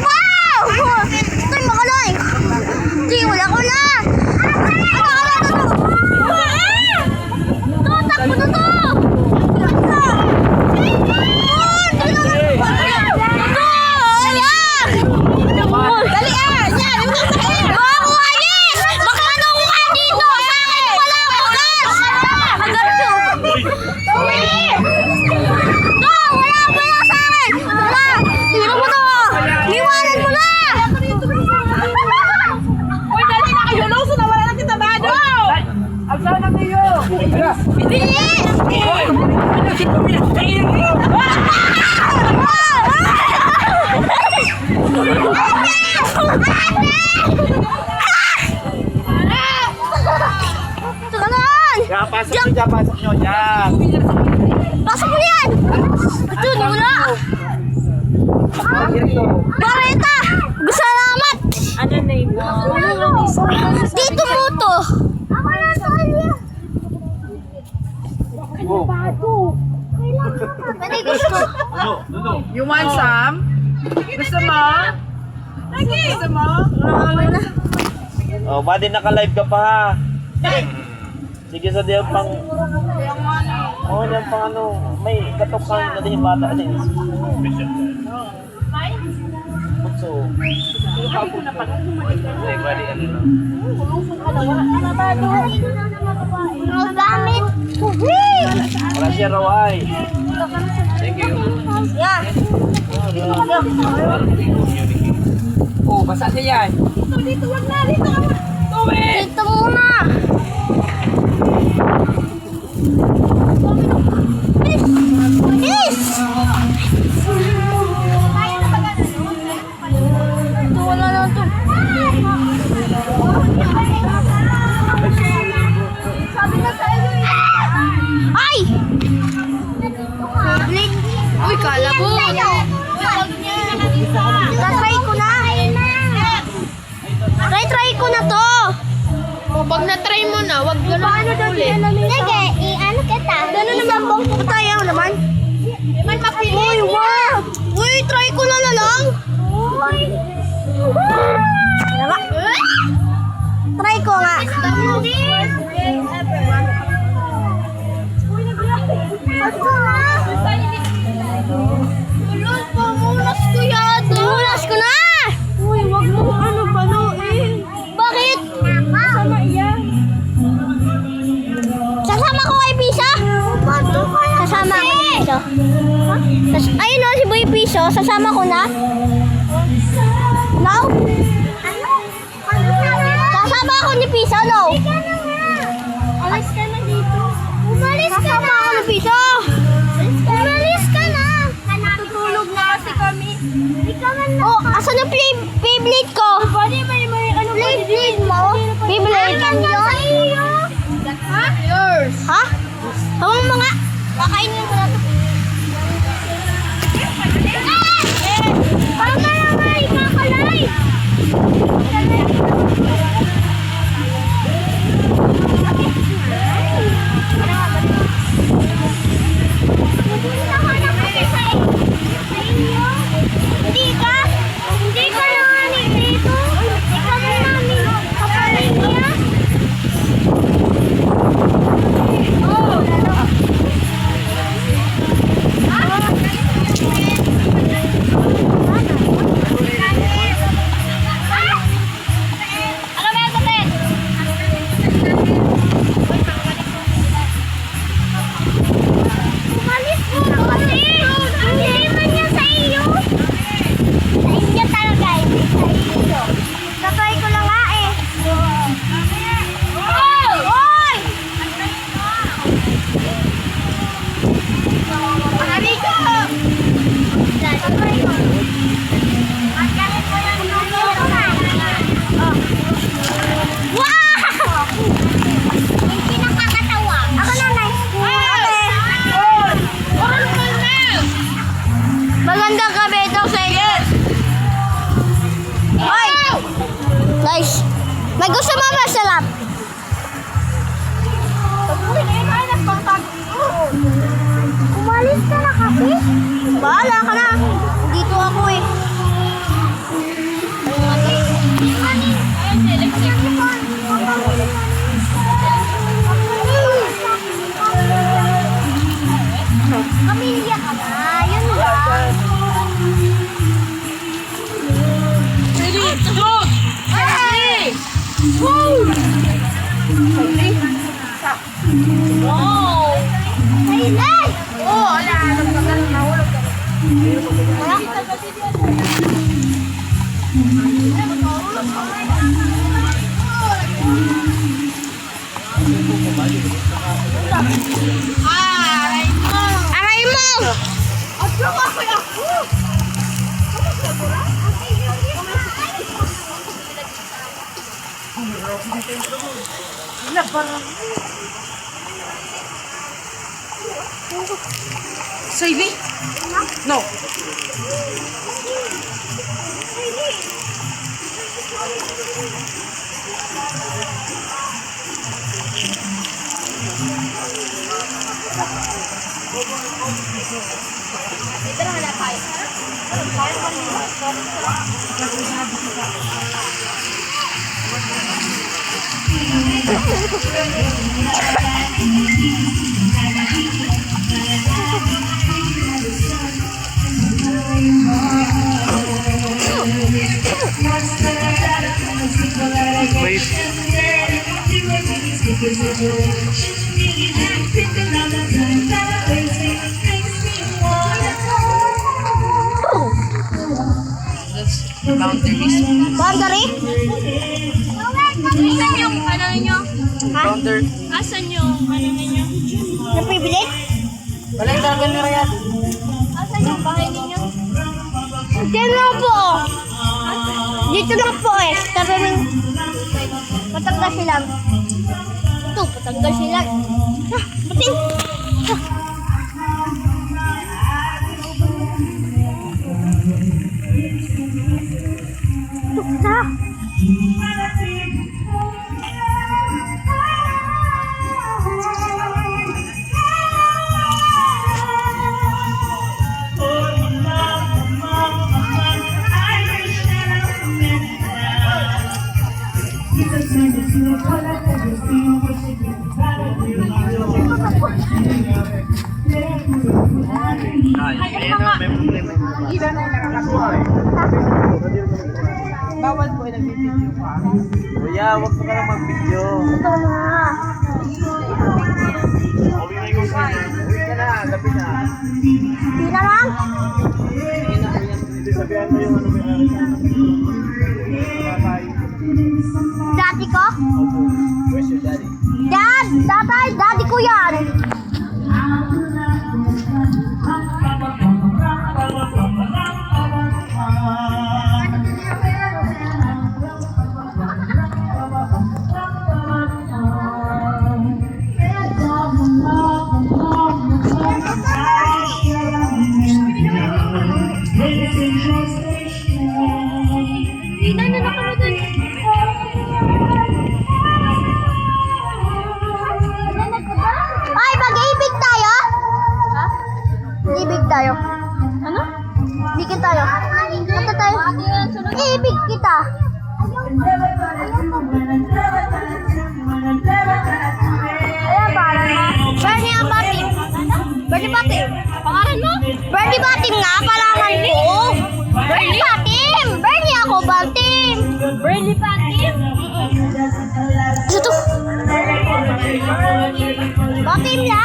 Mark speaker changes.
Speaker 1: Wow! Ito'y makalay. Di, wala ko na. Takbo na to!
Speaker 2: Pasok nyo dyan.
Speaker 1: Pasok mo yan! Ito, wala! Bareta! Salamat!
Speaker 3: Ano name mo?
Speaker 1: Dito mo to! Pwede gusto.
Speaker 3: You want some? Gusto mo? Gusto mo?
Speaker 2: Oh, buddy, naka-live ka pa ha. Sige sa diyan pang... Oo, diyan pang ano, may katok ka na din yung bata din. So, ay, buddy, ano na.
Speaker 1: Ang gamit!
Speaker 2: Wala siya raw ay. Thank you.
Speaker 1: Yan!
Speaker 3: Oh, basa na yan.
Speaker 1: Dito, wag na! Dito ka muna! Dito muna! Bilis! Ito, wala na ito. Sabi na sa'yo eh. Ay! Uy, kalabot! Tatry ko na! Try ko na to!
Speaker 3: Pag na-try mo na, wag ganun ulit.
Speaker 1: Sige, i-ano kita. Gano'n naman bang putayaw naman?
Speaker 3: May mapili.
Speaker 1: Uy, wow! Uy, try ko na lang! Uy! Try ko nga. Pamunas ko yata. Pamunas ko na!
Speaker 3: Uy, wag mo ano panuin.
Speaker 1: Bakit?
Speaker 3: Sama iyan.
Speaker 1: Sasama ko kay Pisa? Sasama ko kay Piso. Ayun o, si Boy Piso. Sasama ko na. No? Sasama ako ni Piso, no? Alis ka na dito. Umalis ka na. Sasama ako ni Piso. Umalis ka na.
Speaker 3: Tutulog na kasi kami.
Speaker 1: Oh, asan yung Beyblade ko?
Speaker 3: Pwede may ano pa
Speaker 1: Beyblade mo? Beyblade lang yun?
Speaker 3: Ha? Yours.
Speaker 1: Ha? Tawang mga. Kakainin ko na ito. Parang malangay, kakalay. Hindi ka lang dito. Ikaw mo namin kapalay niya. Umalis mo kasi! Hindi man yan sa iyo! Sa inyo talaga, hindi sa iyo. Tatry ko lang nga eh. Oy! Oy! Marito! Tatry ko. Magkakit ko lang dito. Wow! Yung pinakakatawa. Ako na, nice. Magandang gabi daw sa inyo. Ay! Nice. May gusto mo ba sa lap? Umalis ka na kasi? Bahala ka na. Dito ako eh.
Speaker 3: Wow!
Speaker 1: Ay!
Speaker 3: Oh, ala, nahulog ka.
Speaker 1: Aray mo!
Speaker 3: Saving? No.
Speaker 2: Wait.
Speaker 3: Boundaries.
Speaker 1: Boundary?
Speaker 3: Asan yung ano ninyo?
Speaker 2: Counter.
Speaker 3: Asan yung ano ninyo?
Speaker 1: Napibilit?
Speaker 2: Wala yung gagawin nyo yan.
Speaker 3: Asan yung bahay ninyo?
Speaker 1: Diyan lang po. Dito lang po eh. Sabi ng patanggal sila. Ito, patanggal sila. Ah, batin. Ah. Tuksa.
Speaker 2: Ay, ayun na, may problema.
Speaker 3: Bawal po nag-video pa.
Speaker 2: Kuya, huwag ka lang mag-video.
Speaker 1: Ito na.
Speaker 2: Uwi ka na, gabi na.
Speaker 1: Di na lang.
Speaker 2: Sabihan mo yung ano may
Speaker 1: Daddy ko?
Speaker 2: Where's your daddy?
Speaker 1: Dad! Tatay! Daddy ko yan! Ay, mag-ibig tayo? Ha? Ibig tayo.
Speaker 3: Ano?
Speaker 1: Ibigin tayo. Punta tayo. Ibig kita. Ayan, parang Bernie ang batim. Bernie batim.
Speaker 3: Pangalan mo?
Speaker 1: Bernie batim nga, palaman ko. Bernie batim. Bernie ako batim.
Speaker 3: Bernie Patim?
Speaker 1: Ito. Batim lang.